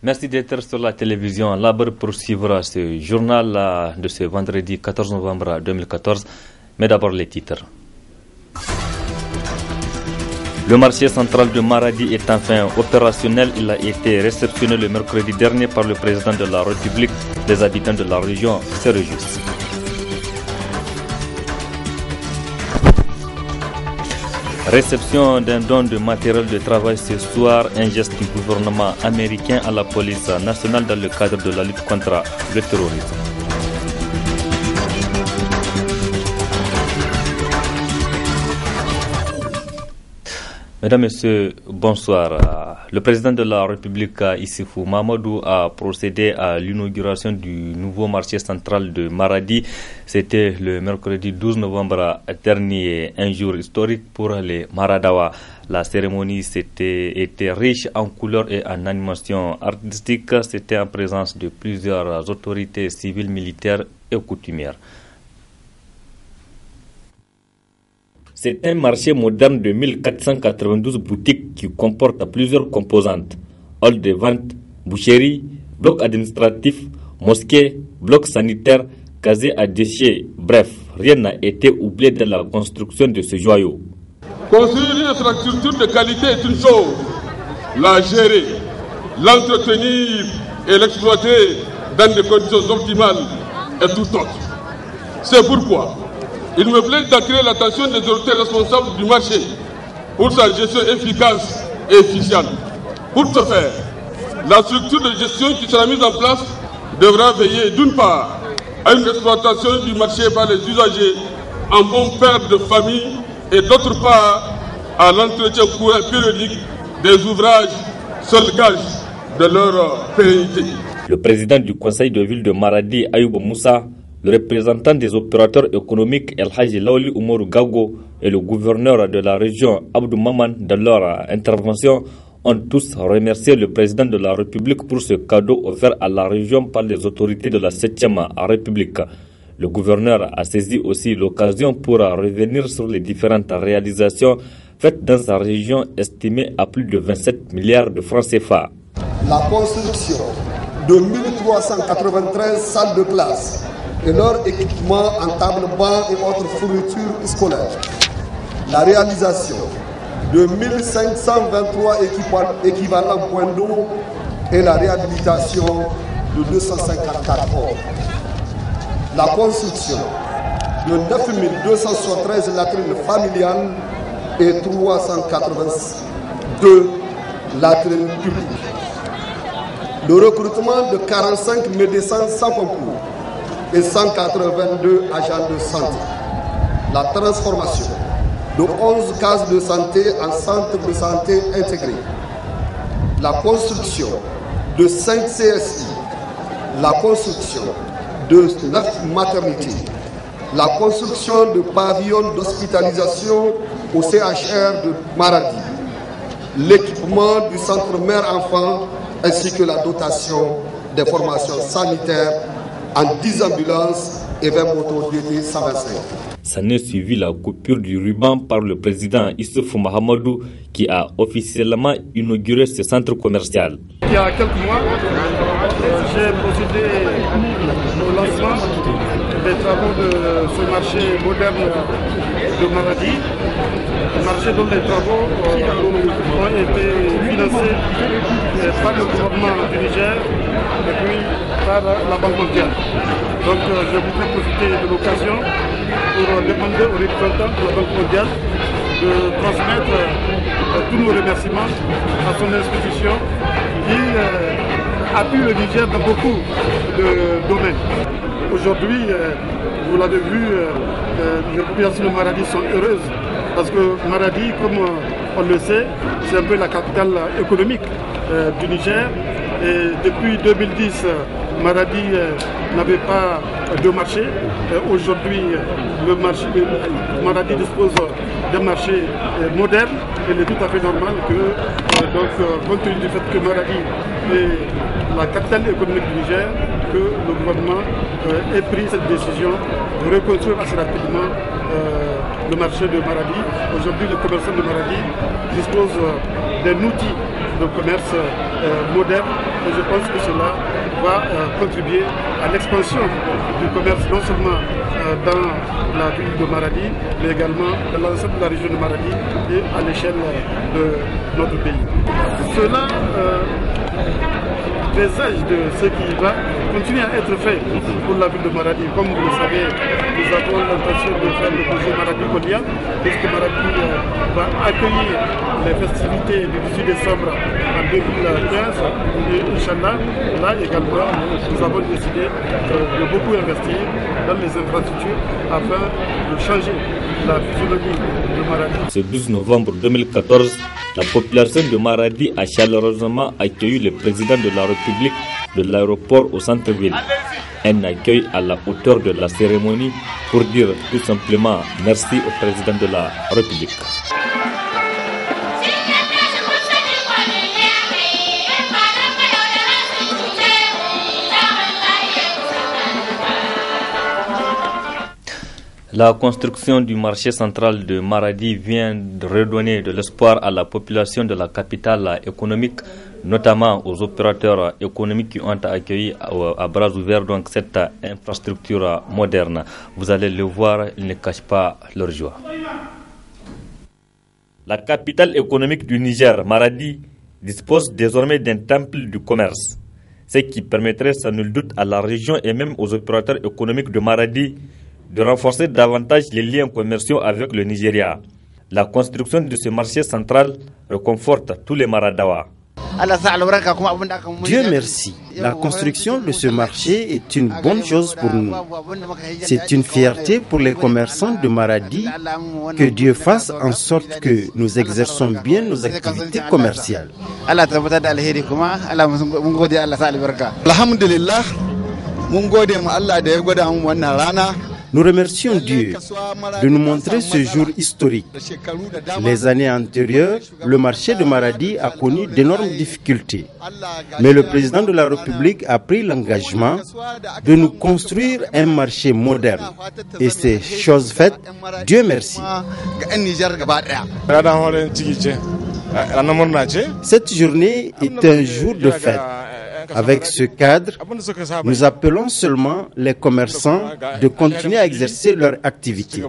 Merci d'être sur la télévision. L'Abre poursuivra ce journal de ce vendredi 14 novembre 2014. Mais d'abord les titres. Le marché central de Maradi est enfin opérationnel. Il a été réceptionné le mercredi dernier par le président de la République. Les habitants de la région se réjouissent. Réception d'un don de matériel de travail ce soir, un geste du gouvernement américain à la police nationale dans le cadre de la lutte contre le terrorisme. Mesdames, Messieurs, bonsoir. Le président de la République, Issoufou Mahamadou, a procédé à l'inauguration du nouveau marché central de Maradi. C'était le mercredi 12 novembre dernier, un jour historique pour les Maradawa. La cérémonie était riche en couleurs et en animation artistique. C'était en présence de plusieurs autorités civiles, militaires et coutumières. C'est un marché moderne de 1492 boutiques qui comporte plusieurs composantes. Hall de vente, boucherie, bloc administratif, mosquée, bloc sanitaire, casier à déchets. Bref, rien n'a été oublié dans la construction de ce joyau. Construire une infrastructure de qualité est une chose. La gérer, l'entretenir et l'exploiter dans des conditions optimales est tout autre. C'est pourquoi il me plaît d'attirer l'attention des autorités responsables du marché pour sa gestion efficace et efficiente. Pour ce faire, la structure de gestion qui sera mise en place devra veiller d'une part à une exploitation du marché par les usagers en bon père de famille et d'autre part à l'entretien courant périodique des ouvrages seul gage de leur pérennité. Le président du conseil de ville de Maradi, Ayoub Moussa, le représentant des opérateurs économiques El Haji Laoli Oumarou Gago et le gouverneur de la région Abdou Maman, dans leur intervention, ont tous remercié le président de la République pour ce cadeau offert à la région par les autorités de la 7e République. Le gouverneur a saisi aussi l'occasion pour revenir sur les différentes réalisations faites dans sa région estimée à plus de 27 milliards de francs CFA. La construction de 1393 salles de classe et leur équipement en table-banc et autres fournitures scolaires. La réalisation de 1523 équivalents points d'eau et la réhabilitation de 254 ports. La construction de 9273 latrines familiales et 382 latrines publiques. Le recrutement de 45 médecins sans concours et 182 agents de santé. La transformation de 11 cases de santé en centres de santé intégrés. La construction de 5 CSI. La construction de 9 maternités. La construction de pavillons d'hospitalisation au CHR de Maradi. L'équipement du centre mère-enfant ainsi que la dotation des formations sanitaires en 10 ambulances et 20 motos DD 125. S'en est suivi la coupure du ruban par le président Issoufou Mahamadou qui a officiellement inauguré ce centre commercial. Il y a quelques mois, j'ai procédé au lancement des travaux de ce marché moderne de Maradi. Marché dont les travaux ont été financés par le gouvernement du Niger et puis par la Banque mondiale. Donc je voudrais profiter de l'occasion pour demander aux représentants de la Banque mondiale de transmettre tous nos remerciements à son institution qui appuie le Niger dans beaucoup de domaines. Aujourd'hui, vous l'avez vu, les populations de Maradi sont heureuses parce que Maradi, comme on le sait, c'est un peu la capitale économique du Niger. Et depuis 2010, Maradi n'avait pas de marché. Aujourd'hui, Maradi dispose d'un marché moderne. Il est tout à fait normal que, compte tenu du fait que Maradi est la capitale économique du Niger, que le gouvernement ait pris cette décision de reconstruire assez rapidement le marché de Maradi. Aujourd'hui, les commerçants de Maradi disposent d'un outil de commerce moderne et je pense que cela va contribuer à l'expansion du commerce, non seulement dans la ville de Maradi, mais également dans l'ensemble de la région de Maradi et à l'échelle de notre pays. Cela présage de ce qui va continuer à être fait pour la ville de Maradi. Comme vous le savez, nous avons l'intention de faire le projet Maradi-Kolia, puisque Maradi va accueillir les festivités du 18 décembre en 2015. Et Inch'Allah, là également, nous avons décidé de beaucoup investir dans les infrastructures afin de changer la physiologie de Maradi. Ce 12 novembre 2014, la population de Maradi a chaleureusement accueilli le président de la République de l'aéroport au centre-ville. Un accueil à la hauteur de la cérémonie pour dire tout simplement merci au président de la République. La construction du marché central de Maradi vient de redonner de l'espoir à la population de la capitale économique, notamment aux opérateurs économiques qui ont accueilli à bras ouverts donc cette infrastructure moderne. Vous allez le voir, ils ne cachent pas leur joie. La capitale économique du Niger, Maradi, dispose désormais d'un temple du commerce, ce qui permettrait sans nul doute à la région et même aux opérateurs économiques de Maradi de renforcer davantage les liens commerciaux avec le Nigeria. La construction de ce marché central réconforte tous les Maradawa. Dieu merci, la construction de ce marché est une bonne chose pour nous. C'est une fierté pour les commerçants de Maradi. Que Dieu fasse en sorte que nous exerçons bien nos activités commerciales. Nous remercions Dieu de nous montrer ce jour historique. Les années antérieures, le marché de Maradi a connu d'énormes difficultés. Mais le président de la République a pris l'engagement de nous construire un marché moderne. Et c'est chose faite, Dieu merci. Cette journée est un jour de fête. Avec ce cadre, nous appelons seulement les commerçants de continuer à exercer leur activité.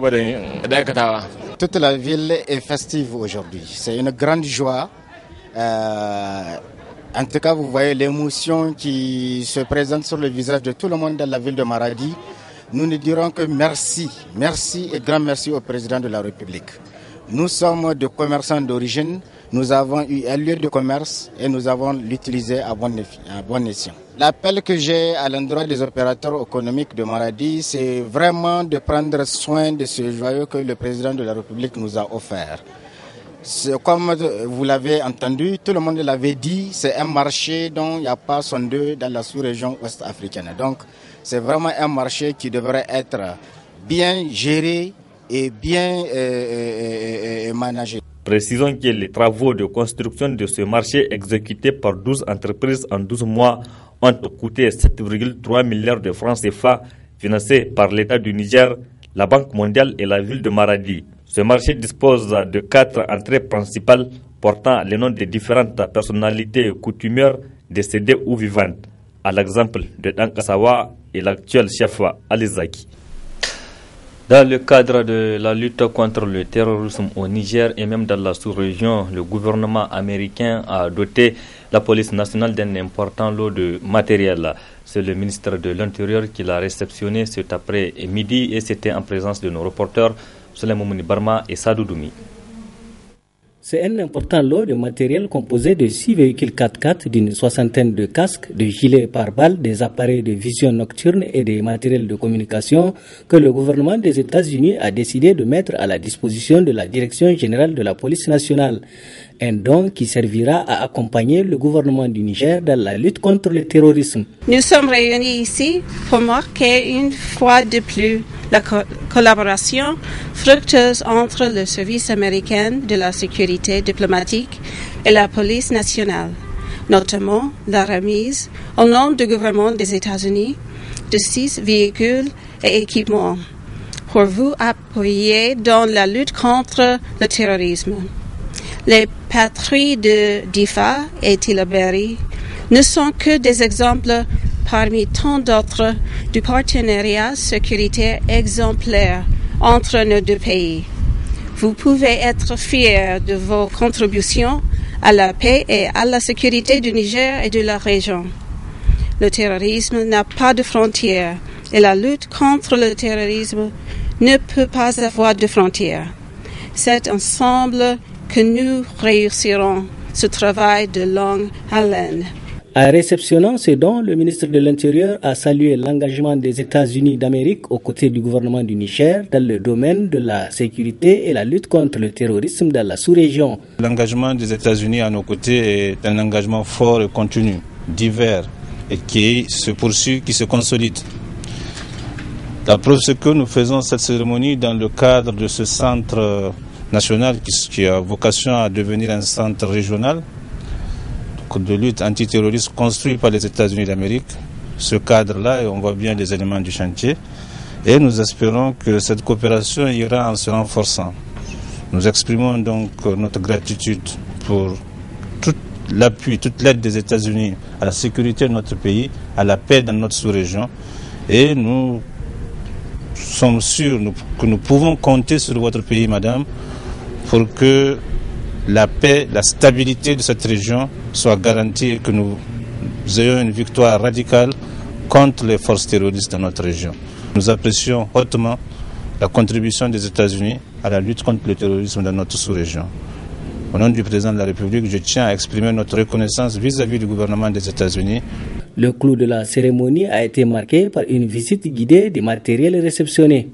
Toute la ville est festive aujourd'hui. C'est une grande joie. En tout cas, vous voyez l'émotion qui se présente sur le visage de tout le monde dans la ville de Maradi. Nous ne dirons que merci, merci et grand merci au président de la République. Nous sommes des commerçants d'origine. Nous avons eu un lieu de commerce et nous avons l'utilisé à bon escient. L'appel que j'ai à l'endroit des opérateurs économiques de Maradi, c'est vraiment de prendre soin de ce joyau que le président de la République nous a offert. Comme vous l'avez entendu, tout le monde l'avait dit, c'est un marché dont il n'y a pas son deux dans la sous-région ouest-africaine. Donc, c'est vraiment un marché qui devrait être bien géré et bien managé. Précisons que les travaux de construction de ce marché exécutés par 12 entreprises en 12 mois ont coûté 7,3 milliards de francs CFA financés par l'État du Niger, la Banque mondiale et la ville de Maradi. Ce marché dispose de 4 entrées principales portant les noms des différentes personnalités coutumières décédées ou vivantes, à l'exemple de Dankasawa et l'actuel chef Ali Zaki. Dans le cadre de la lutte contre le terrorisme au Niger et même dans la sous-région, le gouvernement américain a doté la police nationale d'un important lot de matériel. C'est le ministre de l'Intérieur qui l'a réceptionné cet après-midi et c'était en présence de nos reporters Souleymane Mouni Barma et Sadou Doumi. C'est un important lot de matériel composé de 6 véhicules 4x4, d'une soixantaine de casques, de gilets pare-balles, des appareils de vision nocturne et des matériels de communication que le gouvernement des États-Unis a décidé de mettre à la disposition de la Direction générale de la police nationale. Un don qui servira à accompagner le gouvernement du Niger dans la lutte contre le terrorisme. Nous sommes réunis ici pour marquer une fois de plus la collaboration fructueuse entre le service américain de la sécurité diplomatique et la police nationale, notamment la remise au nom du gouvernement des États-Unis de 6 véhicules et équipements pour vous appuyer dans la lutte contre le terrorisme. Les patrouilles de Difa et Tilaberi ne sont que des exemples parmi tant d'autres du partenariat sécuritaire exemplaire entre nos deux pays. Vous pouvez être fiers de vos contributions à la paix et à la sécurité du Niger et de la région. Le terrorisme n'a pas de frontières et la lutte contre le terrorisme ne peut pas avoir de frontières. C'est ensemble que nous réussirons ce travail de longue haleine. En réceptionnant ce don, le ministre de l'Intérieur a salué l'engagement des États-Unis d'Amérique aux côtés du gouvernement du Niger dans le domaine de la sécurité et la lutte contre le terrorisme dans la sous-région. L'engagement des États-Unis à nos côtés est un engagement fort et continu, divers et qui se poursuit, qui se consolide. La preuve, c'est que nous faisons cette cérémonie dans le cadre de ce centre national qui a vocation à devenir un centre régional de lutte antiterroriste construit par les États-Unis d'Amérique. Ce cadre-là, et on voit bien les éléments du chantier, et nous espérons que cette coopération ira en se renforçant. Nous exprimons donc notre gratitude pour tout l'appui, toute l'aide des États-Unis à la sécurité de notre pays, à la paix dans notre sous-région, et nous sommes sûrs que nous pouvons compter sur votre pays, madame, pour que la paix, la stabilité de cette région soit garantie et que nous ayons une victoire radicale contre les forces terroristes dans notre région. Nous apprécions hautement la contribution des États-Unis à la lutte contre le terrorisme dans notre sous-région. Au nom du président de la République, je tiens à exprimer notre reconnaissance vis-à-vis du gouvernement des États-Unis. Le clou de la cérémonie a été marqué par une visite guidée des matériels réceptionnés.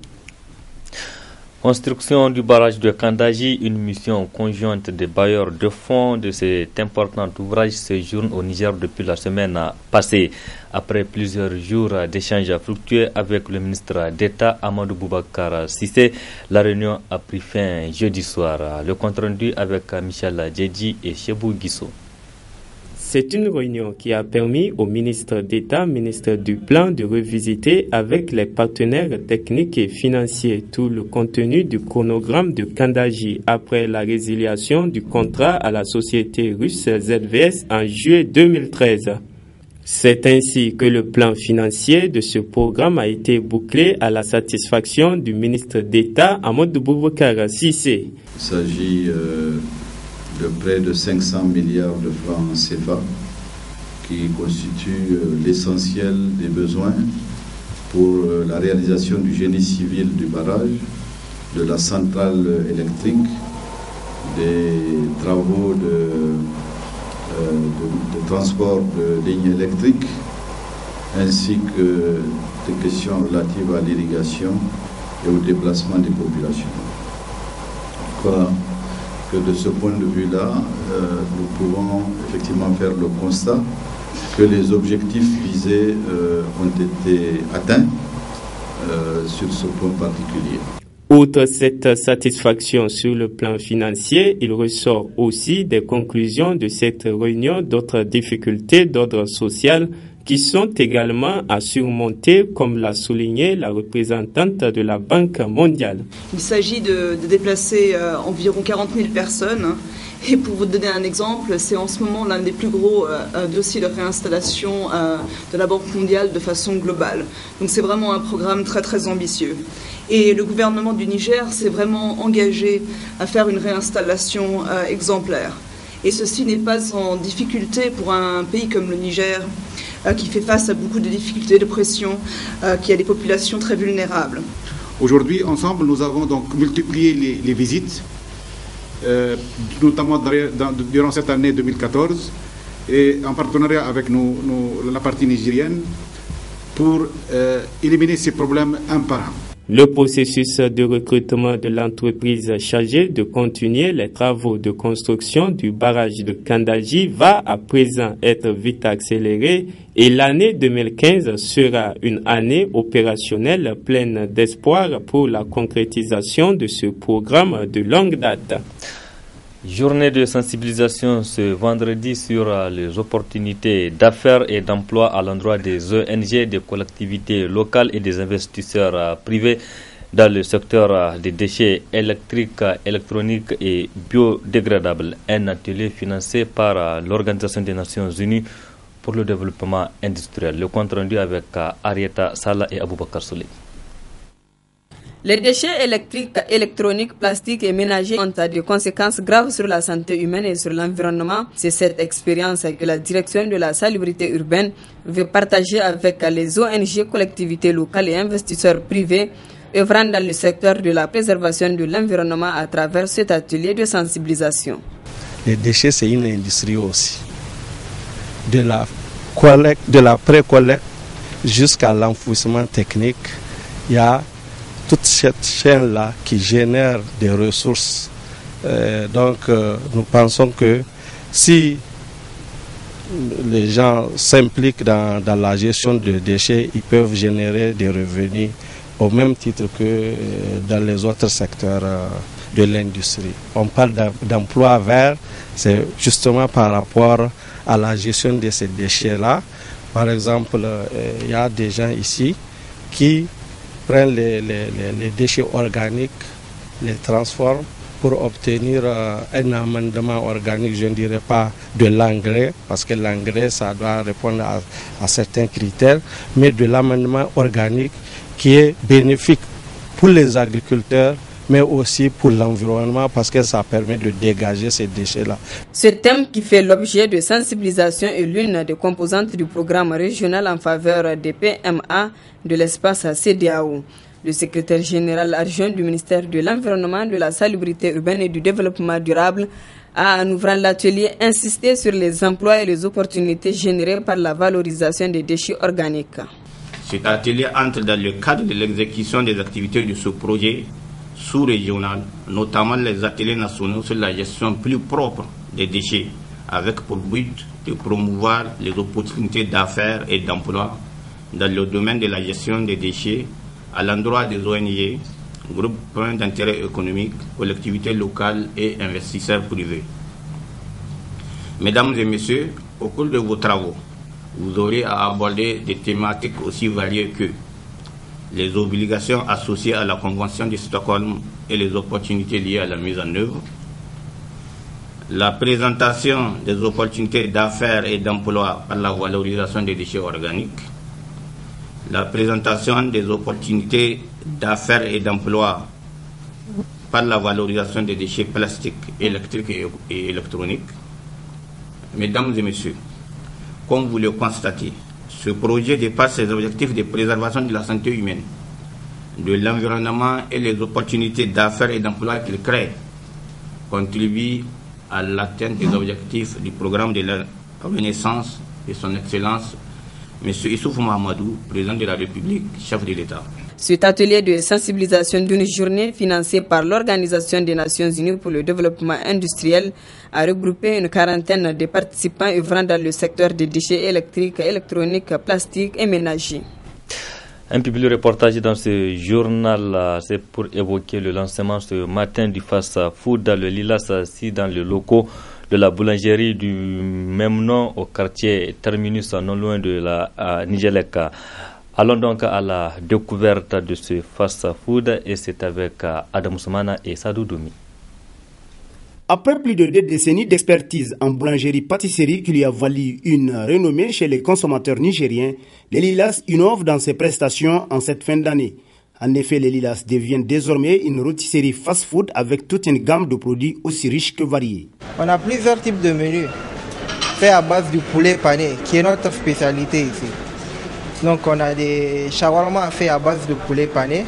Construction du barrage de Kandaji, une mission conjointe des bailleurs de fonds de cet important ouvrage séjourne au Niger depuis la semaine passée. Après plusieurs jours d'échanges fructueux avec le ministre d'État Amadou Boubacar Sissé, la réunion a pris fin jeudi soir. Le compte rendu avec Michel Djedji et Chebou Guissou. C'est une réunion qui a permis au ministre d'État, ministre du Plan, de revisiter avec les partenaires techniques et financiers tout le contenu du chronogramme de Kandaji après la résiliation du contrat à la société russe ZVS en juillet 2013. C'est ainsi que le plan financier de ce programme a été bouclé à la satisfaction du ministre d'État Amadou Boubacar Sissé. Il s'agit de près de 500 milliards de francs CFA qui constituent l'essentiel des besoins pour la réalisation du génie civil du barrage, de la centrale électrique, des travaux de transport de lignes électriques, ainsi que des questions relatives à l'irrigation et au déplacement des populations. Voilà. Que de ce point de vue-là, nous pouvons effectivement faire le constat que les objectifs visés ont été atteints sur ce point particulier. Outre cette satisfaction sur le plan financier, il ressort aussi des conclusions de cette réunion d'autres difficultés d'ordre social qui sont également à surmonter, comme l'a souligné la représentante de la Banque mondiale. Il s'agit de déplacer environ 40 000 personnes. Et pour vous donner un exemple, c'est en ce moment l'un des plus gros dossiers de réinstallation de la Banque mondiale de façon globale. Donc c'est vraiment un programme très très ambitieux. Et le gouvernement du Niger s'est vraiment engagé à faire une réinstallation exemplaire. Et ceci n'est pas sans difficulté pour un pays comme le Niger, qui fait face à beaucoup de difficultés, de pression, qui a des populations très vulnérables. Aujourd'hui, ensemble, nous avons donc multiplié les visites, notamment durant cette année 2014, et en partenariat avec la partie nigérienne, pour éliminer ces problèmes un par un. Le processus de recrutement de l'entreprise chargée de continuer les travaux de construction du barrage de Kandaji va à présent être vite accéléré et l'année 2015 sera une année opérationnelle pleine d'espoir pour la concrétisation de ce programme de longue date. Journée de sensibilisation ce vendredi sur les opportunités d'affaires et d'emploi à l'endroit des ONG, des collectivités locales et des investisseurs privés dans le secteur des déchets électriques, électroniques et biodégradables. Un atelier financé par l'Organisation des Nations Unies pour le développement industriel. Le compte rendu avec Arieta Sala et Aboubakar Souley. Les déchets électriques, électroniques, plastiques et ménagers ont des conséquences graves sur la santé humaine et sur l'environnement. C'est cette expérience que la direction de la salubrité urbaine veut partager avec les ONG, collectivités locales et investisseurs privés œuvrant dans le secteur de la préservation de l'environnement à travers cet atelier de sensibilisation. Les déchets, c'est une industrie aussi. De la collecte, de la pré-collecte jusqu'à l'enfouissement technique, il y a toute cette chaîne-là qui génère des ressources. Nous pensons que si les gens s'impliquent dans la gestion de déchets, ils peuvent générer des revenus au même titre que dans les autres secteurs de l'industrie. On parle d'emploi vert, c'est justement par rapport à la gestion de ces déchets-là. Par exemple, il y a des gens ici qui prennent les déchets organiques, les transforment pour obtenir un amendement organique, je ne dirais pas de l'engrais, parce que l'engrais, ça doit répondre à certains critères, mais de l'amendement organique qui est bénéfique pour les agriculteurs, mais aussi pour l'environnement, parce que ça permet de dégager ces déchets-là. Ce thème qui fait l'objet de sensibilisation est l'une des composantes du programme régional en faveur des PMA de l'espace CEDEAO. Le secrétaire général adjoint du ministère de l'Environnement, de la Salubrité urbaine et du Développement durable a, en ouvrant l'atelier, insisté sur les emplois et les opportunités générées par la valorisation des déchets organiques. Cet atelier entre dans le cadre de l'exécution des activités de ce projet sous-régional, notamment les ateliers nationaux sur la gestion plus propre des déchets, avec pour but de promouvoir les opportunités d'affaires et d'emploi dans le domaine de la gestion des déchets à l'endroit des ONG, groupes d'intérêt économique, collectivités locales et investisseurs privés. Mesdames et messieurs, au cours de vos travaux, vous aurez à aborder des thématiques aussi variées que les obligations associées à la Convention de Stockholm et les opportunités liées à la mise en œuvre, la présentation des opportunités d'affaires et d'emploi par la valorisation des déchets organiques, la présentation des opportunités d'affaires et d'emploi par la valorisation des déchets plastiques, électriques et électroniques. Mesdames et messieurs, comme vous le constatez, ce projet dépasse ses objectifs de préservation de la santé humaine, de l'environnement et les opportunités d'affaires et d'emploi qu'il crée, contribue à l'atteinte des objectifs du programme de la Renaissance de son Excellence, M. Issoufou Mahamadou, président de la République, chef de l'État. Cet atelier de sensibilisation d'une journée financé par l'Organisation des Nations Unies pour le développement industriel a regroupé une quarantaine de participants œuvrant dans le secteur des déchets électriques, électroniques, plastiques et ménagers. Un public reportage dans ce journal, c'est pour évoquer le lancement ce matin du fast-food dans le Lilas, dans le locaux de la boulangerie du même nom au quartier Terminus, non loin de la Nigelec. Allons donc à la découverte de ce fast-food et c'est avec Adam Soumana et Sadou Doumi. Après plus de 2 décennies d'expertise en boulangerie-pâtisserie qui lui a valu une renommée chez les consommateurs nigériens, les Lilas innove dans ses prestations en cette fin d'année. En effet, les Lilas deviennent désormais une rôtisserie fast-food avec toute une gamme de produits aussi riches que variés. On a plusieurs types de menus faits à base du poulet pané, qui est notre spécialité ici. Donc on a des shawarma faits à base de poulet pané,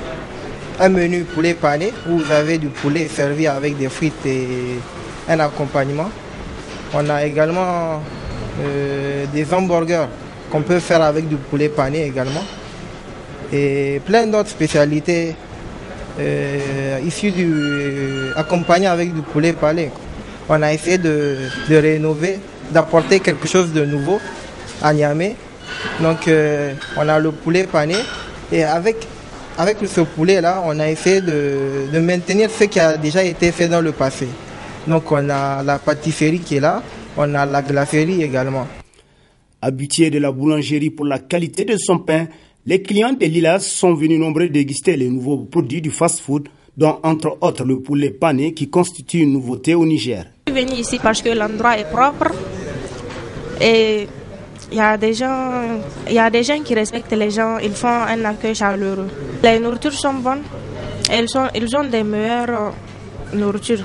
un menu poulet pané où vous avez du poulet servi avec des frites et un accompagnement. On a également des hamburgers qu'on peut faire avec du poulet pané également. Et plein d'autres spécialités issues accompagnées avec du poulet pané. On a essayé de rénover, d'apporter quelque chose de nouveau à Niamey. Donc on a le poulet pané et avec ce poulet là on a essayé de maintenir ce qui a déjà été fait dans le passé. Donc on a la pâtisserie qui est là, on a la glacerie également. Habitués de la boulangerie pour la qualité de son pain, les clients des Lilas sont venus nombreux déguster les nouveaux produits du fast-food, dont entre autres le poulet pané qui constitue une nouveauté au Niger. Je suis venu ici parce que l'endroit est propre et Il y a des gens qui respectent les gens, ils font un accueil chaleureux. Les nourritures sont bonnes, ils ont des meilleures nourritures.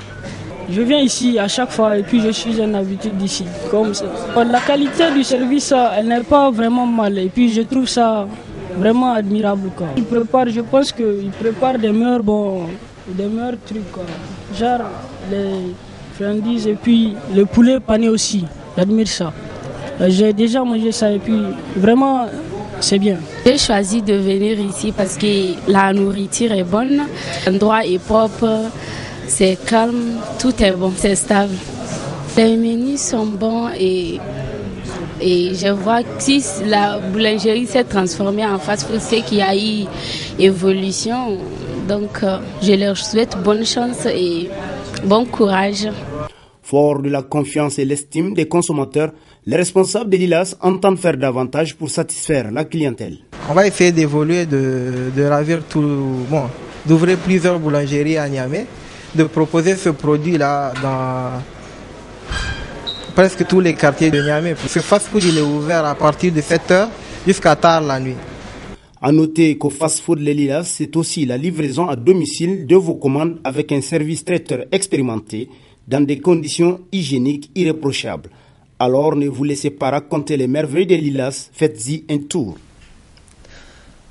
Je viens ici à chaque fois et puis je suis un habitué d'ici. Comme ça. La qualité du service, elle n'est pas vraiment mal et puis je trouve ça vraiment admirable. Quoi. Je pense qu'ils préparent des meilleurs trucs, quoi. Genre les friandises et puis le poulet pané aussi. J'admire ça. J'ai déjà mangé ça et puis vraiment c'est bien. J'ai choisi de venir ici parce que la nourriture est bonne, l'endroit est propre, c'est calme, tout est bon, c'est stable. Les menus sont bons et je vois que si la boulangerie s'est transformée en fast-food, c'est qu'il y a eu évolution. Donc je leur souhaite bonne chance et bon courage. Fort de la confiance et l'estime des consommateurs, les responsables de Lilas entendent faire davantage pour satisfaire la clientèle. On va essayer d'évoluer, de ravir d'ouvrir plusieurs boulangeries à Niamey, de proposer ce produit-là dans presque tous les quartiers de Niamey. Ce fast-food il est ouvert à partir de 7h jusqu'à tard la nuit. A noter qu'au fast-food Les Lilas, c'est aussi la livraison à domicile de vos commandes avec un service traiteur expérimenté dans des conditions hygiéniques irréprochables. Alors ne vous laissez pas raconter les merveilles des Lilas, faites-y un tour.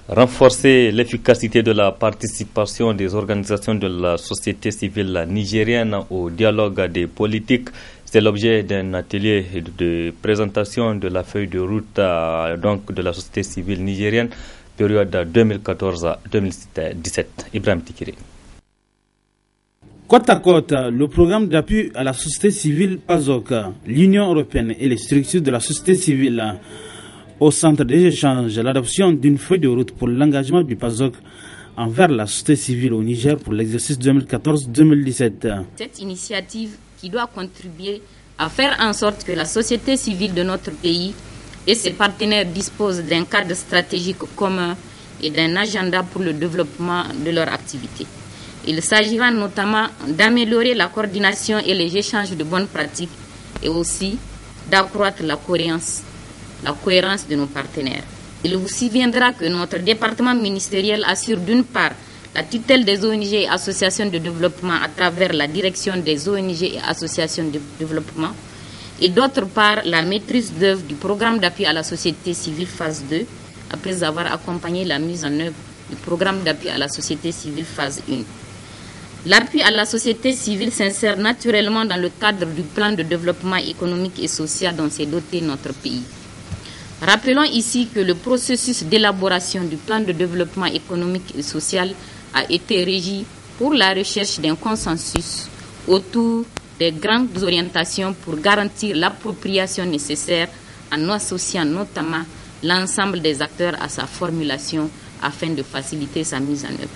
Renforcer l'efficacité de la participation des organisations de la société civile nigérienne au dialogue des politiques, c'est l'objet d'un atelier de présentation de la feuille de route de la société civile nigérienne, période 2014-2017. Ibrahim Tikiri. Côte à côte, le programme d'appui à la société civile PASOK, l'Union européenne et les structures de la société civile au centre des échanges, l'adoption d'une feuille de route pour l'engagement du PASOK envers la société civile au Niger pour l'exercice 2014-2017. Cette initiative qui doit contribuer à faire en sorte que la société civile de notre pays et ses partenaires disposent d'un cadre stratégique commun et d'un agenda pour le développement de leur activité. Il s'agira notamment d'améliorer la coordination et les échanges de bonnes pratiques et aussi d'accroître la cohérence de nos partenaires. Il vous souviendra que notre département ministériel assure d'une part la tutelle des ONG et associations de développement à travers la direction des ONG et associations de développement et d'autre part la maîtrise d'œuvre du programme d'appui à la société civile phase 2 après avoir accompagné la mise en œuvre du programme d'appui à la société civile phase 1. L'appui à la société civile s'insère naturellement dans le cadre du plan de développement économique et social dont s'est doté notre pays. Rappelons ici que le processus d'élaboration du plan de développement économique et social a été régi pour la recherche d'un consensus autour des grandes orientations pour garantir l'appropriation nécessaire en associant notamment l'ensemble des acteurs à sa formulation afin de faciliter sa mise en œuvre.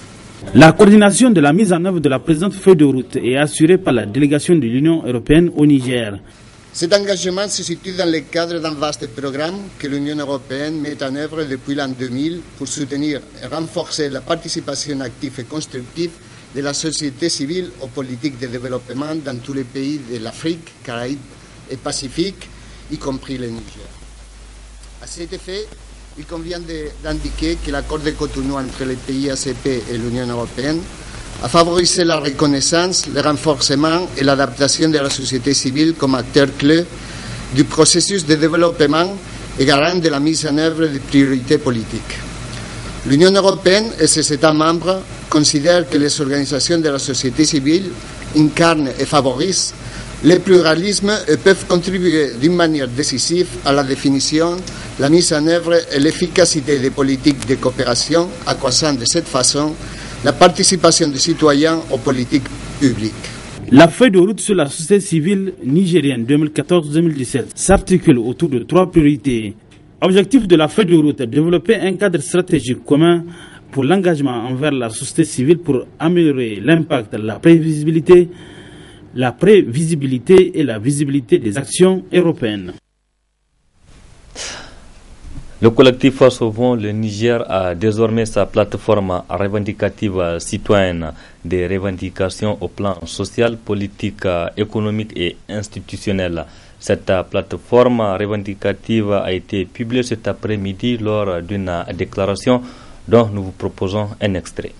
La coordination de la mise en œuvre de la présente feuille de route est assurée par la délégation de l'Union européenne au Niger. Cet engagement se situe dans le cadre d'un vaste programme que l'Union européenne met en œuvre depuis l'an 2000 pour soutenir et renforcer la participation active et constructive de la société civile aux politiques de développement dans tous les pays de l'Afrique, Caraïbes et Pacifique, y compris le Niger. À cet effet, il convient d'indiquer que l'accord de Cotonou entre les pays ACP et l'Union européenne a favorisé la reconnaissance, le renforcement et l'adaptation de la société civile comme acteur clé du processus de développement et garant de la mise en œuvre des priorités politiques. L'Union européenne et ses États membres considèrent que les organisations de la société civile incarnent et favorisent le pluralisme et peuvent contribuer d'une manière décisive à la définition, la mise en œuvre et l'efficacité des politiques de coopération, accroissant de cette façon la participation des citoyens aux politiques publiques. La feuille de route sur la société civile nigérienne 2014-2017 s'articule autour de 3 priorités. Objectif de la feuille de route est de développer un cadre stratégique commun pour l'engagement envers la société civile pour améliorer l'impact, la prévisibilité et la visibilité des actions européennes. Le collectif Sauvons le Niger a désormais sa plateforme revendicative citoyenne des revendications au plan social, politique, économique et institutionnel. Cette plateforme revendicative a été publiée cet après-midi lors d'une déclaration dont nous vous proposons un extrait.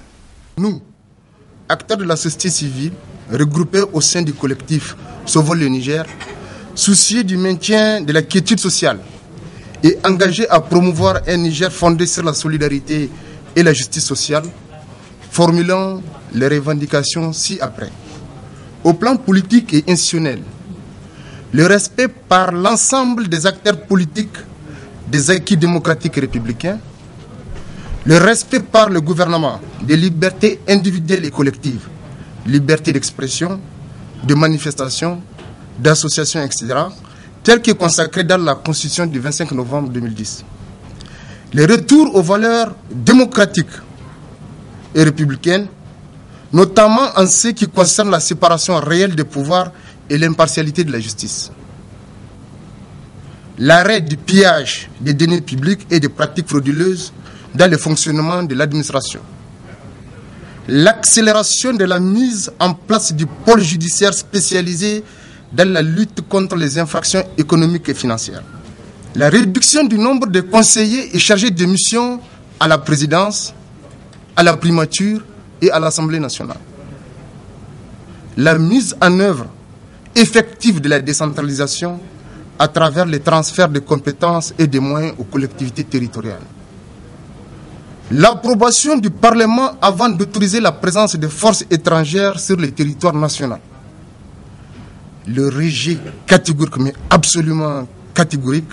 Nous, acteurs de la société civile, regroupés au sein du collectif Sauvons le Niger, soucieux du maintien de la quiétude sociale et engagés à promouvoir un Niger fondé sur la solidarité et la justice sociale, formulons les revendications ci-après. Au plan politique et institutionnel, le respect par l'ensemble des acteurs politiques des acquis démocratiques et républicains, le respect par le gouvernement des libertés individuelles et collectives, liberté d'expression, de manifestation, d'association, etc., tel que consacré dans la Constitution du 25 novembre 2010. Le retour aux valeurs démocratiques et républicaines, notamment en ce qui concerne la séparation réelle des pouvoirs et l'impartialité de la justice. L'arrêt du pillage des deniers publics et des pratiques frauduleuses dans le fonctionnement de l'administration. L'accélération de la mise en place du pôle judiciaire spécialisé dans la lutte contre les infractions économiques et financières. La réduction du nombre de conseillers et chargés de mission à la présidence, à la primature et à l'Assemblée nationale. La mise en œuvre effective de la décentralisation à travers les transferts de compétences et de moyens aux collectivités territoriales. L'approbation du Parlement avant d'autoriser la présence de forces étrangères sur le territoire national. Le rejet catégorique, mais absolument catégorique,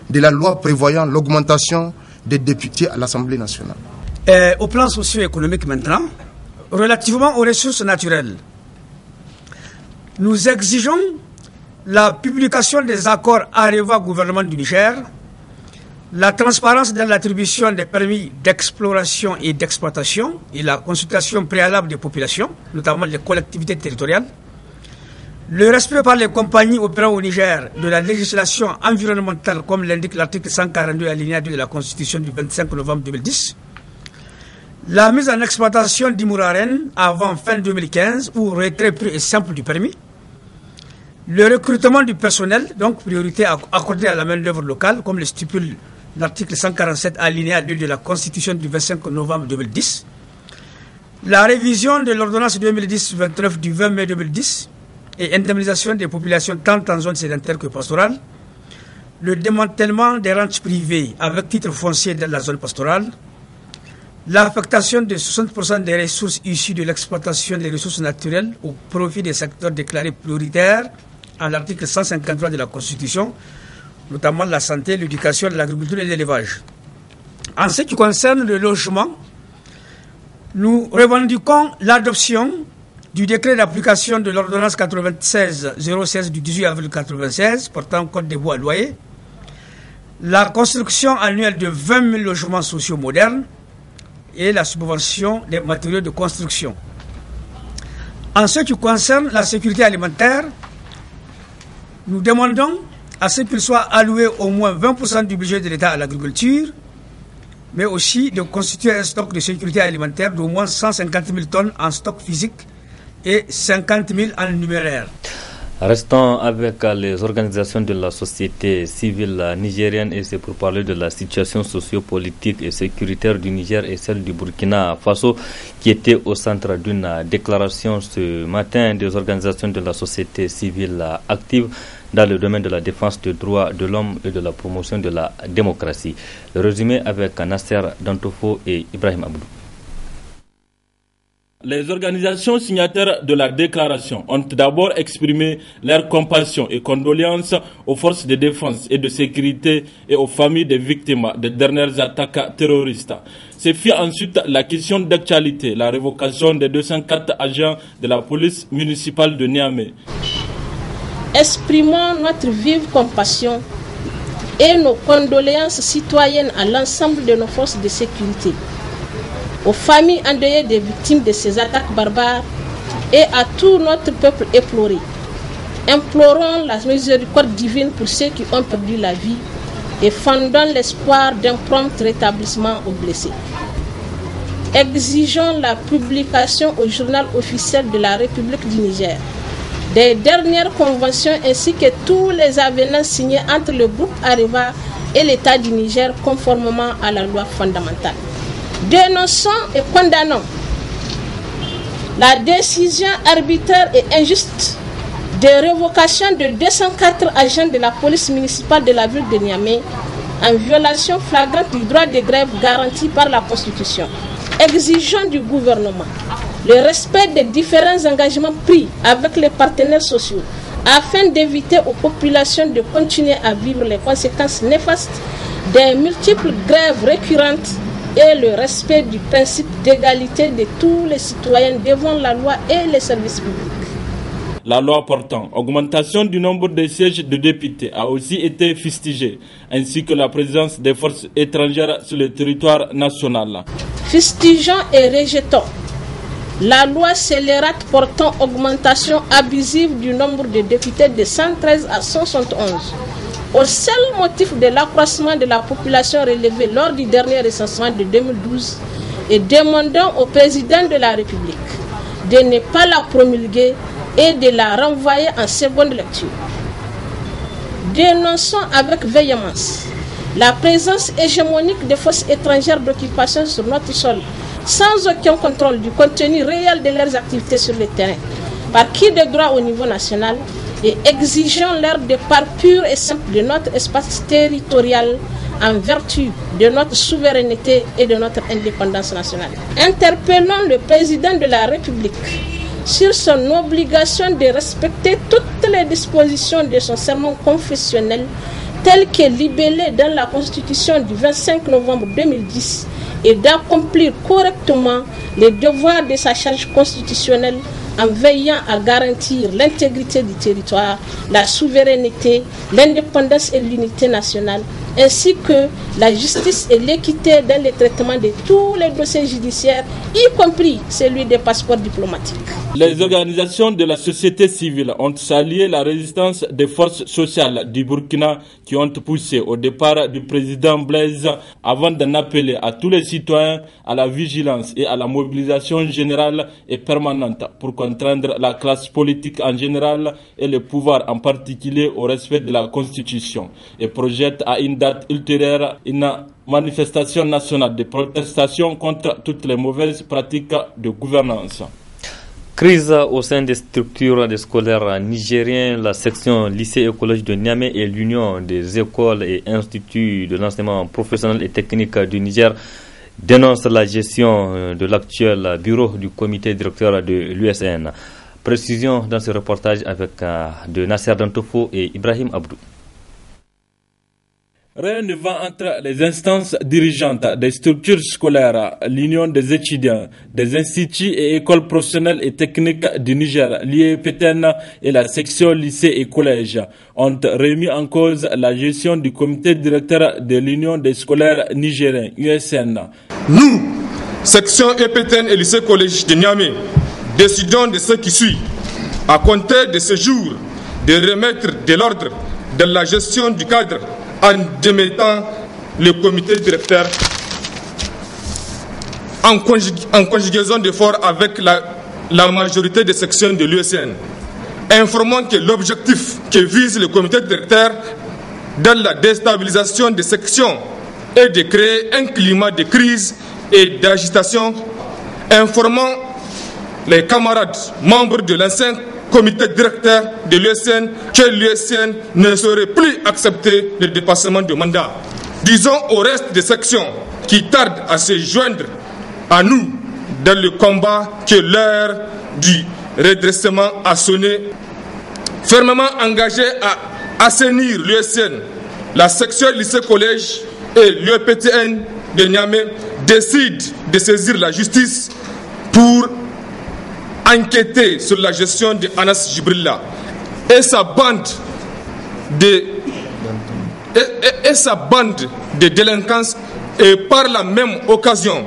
de la loi prévoyant l'augmentation des députés à l'Assemblée nationale. Au plan socio-économique maintenant, relativement aux ressources naturelles, nous exigeons la publication des accords Areva-gouvernement du Niger, la transparence dans l'attribution des permis d'exploration et d'exploitation et la consultation préalable des populations, notamment les collectivités territoriales, le respect par les compagnies opérant au Niger de la législation environnementale comme l'indique l'article 142 alinéa 2 de la Constitution du 25 novembre 2010, la mise en exploitation d'Imouraren avant fin 2015 ou retrait pur et simple du permis, le recrutement du personnel, donc priorité accordée à la main-d'œuvre locale, comme le stipule l'article 147 alinéa 2 de la Constitution du 25 novembre 2010, la révision de l'ordonnance 2010-29 du 20 mai 2010 et indemnisation des populations tant en zone sédentaire que pastorale, le démantèlement des ranchs privés avec titre foncier dans la zone pastorale, l'affectation de 60% des ressources issues de l'exploitation des ressources naturelles au profit des secteurs déclarés prioritaires à l'article 153 de la Constitution, notamment la santé, l'éducation, l'agriculture et l'élevage. En ce qui concerne le logement, nous revendiquons l'adoption du décret d'application de l'ordonnance 96-016 du 18 avril 1996 portant code des bois loyers, la construction annuelle de 20 000 logements sociaux modernes et la subvention des matériaux de construction. En ce qui concerne la sécurité alimentaire, nous demandons à ce qu'il soit alloué au moins 20% du budget de l'État à l'agriculture, mais aussi de constituer un stock de sécurité alimentaire d'au moins 150 000 tonnes en stock physique et 50 000 en numéraire. Restons avec les organisations de la société civile nigérienne et c'est pour parler de la situation sociopolitique et sécuritaire du Niger et celle du Burkina Faso qui était au centre d'une déclaration ce matin des organisations de la société civile active dans le domaine de la défense des droits de l'homme et de la promotion de la démocratie. Le résumé avec Nasser Dantofo et Ibrahim Abdou. Les organisations signataires de la déclaration ont d'abord exprimé leur compassion et condoléances aux forces de défense et de sécurité et aux familles des victimes des dernières attaques terroristes. Se fit ensuite la question d'actualité, la révocation des 204 agents de la police municipale de Niamey. Exprimons notre vive compassion et nos condoléances citoyennes à l'ensemble de nos forces de sécurité, aux familles endeuillées des victimes de ces attaques barbares et à tout notre peuple éploré. Implorons la miséricorde divine pour ceux qui ont perdu la vie et fondons l'espoir d'un prompt rétablissement aux blessés. Exigeons la publication au journal officiel de la République du Niger des dernières conventions ainsi que tous les avenants signés entre le groupe Areva et l'État du Niger conformément à la loi fondamentale. Dénonçons et condamnons la décision arbitraire et injuste de révocation de 204 agents de la police municipale de la ville de Niamey en violation flagrante du droit de grève garanti par la Constitution. Exigeons du gouvernement le respect des différents engagements pris avec les partenaires sociaux afin d'éviter aux populations de continuer à vivre les conséquences néfastes des multiples grèves récurrentes et le respect du principe d'égalité de tous les citoyens devant la loi et les services publics. La loi portant augmentation du nombre de sièges de députés a aussi été fustigée, ainsi que la présence des forces étrangères sur le territoire national. Fustigeons et rejetons la loi scélérate portant augmentation abusive du nombre de députés de 113 à 171, au seul motif de l'accroissement de la population relevée lors du dernier recensement de 2012 et demandant au président de la République de ne pas la promulguer et de la renvoyer en seconde lecture. Dénonçons avec véhémence la présence hégémonique des forces étrangères d'occupation sur notre sol, sans aucun contrôle du contenu réel de leurs activités sur le terrain, par qui de droit au niveau national, et exigeons leur départ pur et simple de notre espace territorial en vertu de notre souveraineté et de notre indépendance nationale. Interpellons le président de la République sur son obligation de respecter toutes les dispositions de son serment confessionnel tel que libellé dans la Constitution du 25 novembre 2010 et d'accomplir correctement les devoirs de sa charge constitutionnelle en veillant à garantir l'intégrité du territoire, la souveraineté, l'indépendance et l'unité nationale, ainsi que la justice et l'équité dans le traitement de tous les dossiers judiciaires, y compris celui des passeports diplomatiques. Les organisations de la société civile ont salué la résistance des forces sociales du Burkina qui ont poussé au départ du président Blaise avant d'en appeler à tous les citoyens à la vigilance et à la mobilisation générale et permanente pour contraindre la classe politique en général et le pouvoir en particulier au respect de la Constitution et projette à une date ultérieure une manifestation nationale de protestation contre toutes les mauvaises pratiques de gouvernance. Crise au sein des structures des scolaires nigériens, la section lycée et collège de Niamey et l'union des écoles et instituts de l'enseignement professionnel et technique du Niger dénoncent la gestion de l'actuel bureau du comité directeur de l'USN. Précision dans ce reportage avec de Nasser Dantofo et Ibrahim Abdou. Rien ne va entre les instances dirigeantes des structures scolaires, l'Union des étudiants, des instituts et écoles professionnelles et techniques du Niger, l'IEPTN et la section lycée et collège ont remis en cause la gestion du comité directeur de l'Union des scolaires nigériens, USN. Nous, section IEPTN et lycée collège de Niamey, décidons de ce qui suit, à compter de ce jour, de remettre de l'ordre dans la gestion du cadre en démettant le comité directeur en conjugaison d'efforts avec la majorité des sections de l'USN, informant que l'objectif que vise le comité directeur dans la déstabilisation des sections est de créer un climat de crise et d'agitation, informant les camarades membres de l'ancien comité directeur de l'USN que l'USN ne saurait plus accepter le dépassement de mandat. Disons au reste des sections qui tardent à se joindre à nous dans le combat que l'heure du redressement a sonné. Fermement engagé à assainir l'USN, la section lycée-collège et l'UEPTN de Niamey décident de saisir la justice pour enquêter sur la gestion de Anas Jibrilla et sa bande de délinquance, et par la même occasion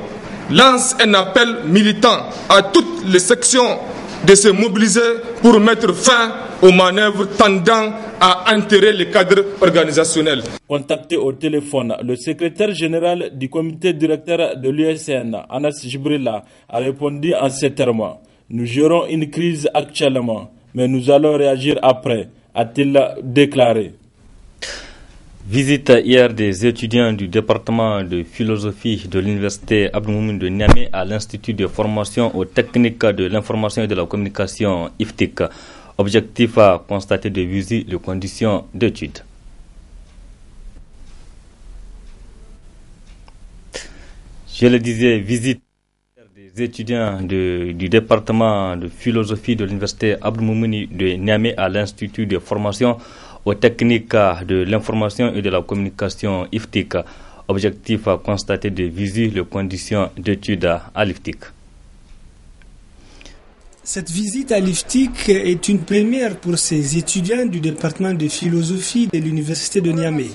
lance un appel militant à toutes les sections de se mobiliser pour mettre fin aux manœuvres tendant à enterrer les cadres organisationnels. Contacté au téléphone, le secrétaire général du comité directeur de l'USN, Anas Jibrilla, a répondu en ces termes: nous gérons une crise actuellement, mais nous allons réagir après, a-t-il déclaré. Visite hier des étudiants du département de philosophie de l'université Abdou Moumouni de Niamey à l'Institut de formation aux techniques de l'information et de la communication IFTIC. Objectif à constater de visu les conditions d'études. Je le disais, visite des étudiants du département de philosophie de l'université Abdou Moumouni de Niamey à l'Institut de formation aux techniques de l'information et de la communication IFTIC. Objectif à constater de visu les conditions d'études à l'IFTIC. Cette visite à l'IFTIC est une première pour ces étudiants du département de philosophie de l'université de Niamey.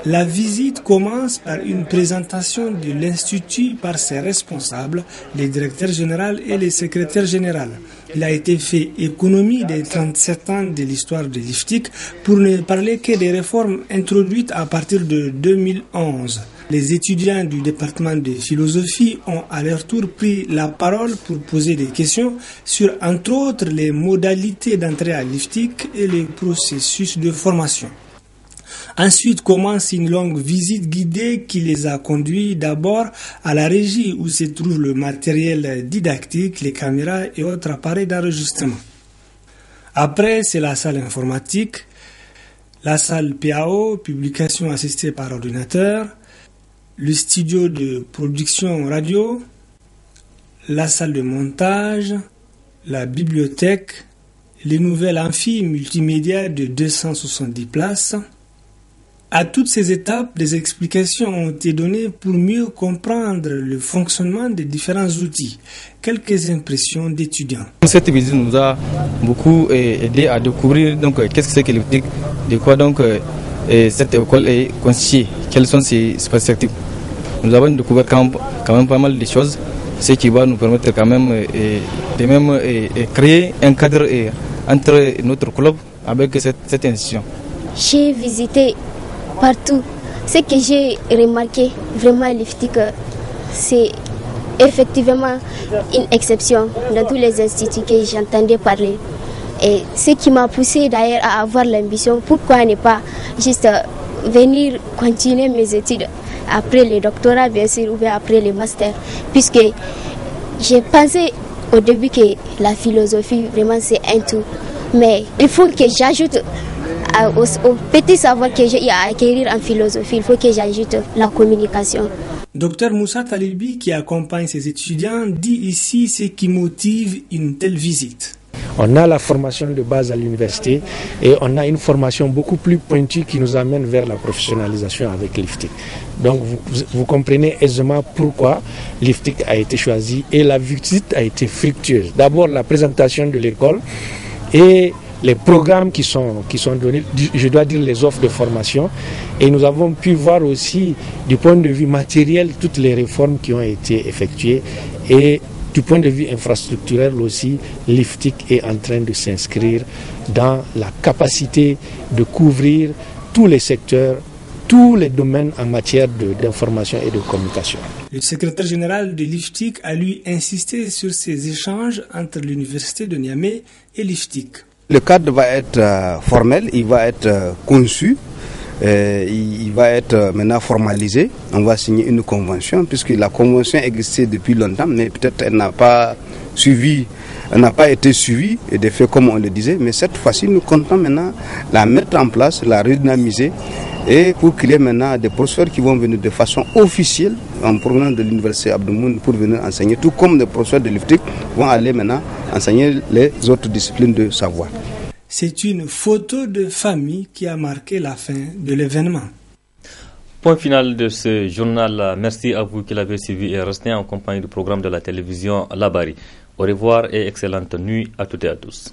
La visite commence par une présentation de l'Institut par ses responsables, les directeurs généraux et les secrétaires généraux. Il a été fait économie des 37 ans de l'histoire de l'IFTIC pour ne parler que des réformes introduites à partir de 2011. Les étudiants du département de philosophie ont à leur tour pris la parole pour poser des questions sur, entre autres, les modalités d'entrée à l'IFTIC et les processus de formation. Ensuite commence une longue visite guidée qui les a conduits d'abord à la régie où se trouve le matériel didactique, les caméras et autres appareils d'enregistrement. Après, c'est la salle informatique, la salle PAO, publication assistée par ordinateur, le studio de production radio, la salle de montage, la bibliothèque, les nouvelles amphis multimédia de 270 places. À toutes ces étapes, des explications ont été données pour mieux comprendre le fonctionnement des différents outils. Quelques impressions d'étudiants. Cette visite nous a beaucoup aidé à découvrir qu'est-ce que c'est que l'IFTIC, de quoi cette école est constituée, quelles sont ses perspectives. Nous avons découvert quand même pas mal de choses, ce qui va nous permettre quand même de créer un cadre entre notre club avec cette institution. J'ai visité partout. Ce que j'ai remarqué, vraiment l'IFTIC, c'est effectivement une exception dans tous les instituts que j'entendais parler. Et ce qui m'a poussé d'ailleurs à avoir l'ambition, pourquoi ne pas juste venir continuer mes études après le doctorat bien sûr ou bien après le master, puisque j'ai pensé au début que la philosophie vraiment c'est un tout, mais il faut que j'ajoute au petit savoir que j'ai à acquérir en philosophie, il faut que j'ajoute la communication. Docteur Moussa Talibi, qui accompagne ses étudiants, dit ici ce qui motive une telle visite. On a la formation de base à l'université et on a une formation beaucoup plus pointue qui nous amène vers la professionnalisation avec l'IFTIC. Donc vous comprenez aisément pourquoi l'IFTIC a été choisi et la visite a été fructueuse. D'abord la présentation de l'école et les programmes qui sont donnés, je dois dire les offres de formation, et nous avons pu voir aussi du point de vue matériel toutes les réformes qui ont été effectuées, et du point de vue infrastructurel aussi, l'IFTIC est en train de s'inscrire dans la capacité de couvrir tous les secteurs, tous les domaines en matière d'information et de communication. Le secrétaire général de l'IFTIC a lui insisté sur ces échanges entre l'université de Niamey et l'IFTIC. Le cadre va être formel, il va être conçu, il va être maintenant formalisé. On va signer une convention, puisque la convention existait depuis longtemps, mais peut-être elle n'a pas été suivie, et de fait comme on le disait. Mais cette fois-ci, nous comptons maintenant la mettre en place, la redynamiser, et pour qu'il y ait maintenant des professeurs qui vont venir de façon officielle en provenant de l'université Abdou Moumouni pour venir enseigner, tout comme des professeurs de l'IFTIC vont aller maintenant enseigner les autres disciplines de savoir. C'est une photo de famille qui a marqué la fin de l'événement. Point final de ce journal. Merci à vous qui l'avez suivi et resté en compagnie du programme de la télévision Labari. Au revoir et excellente nuit à toutes et à tous.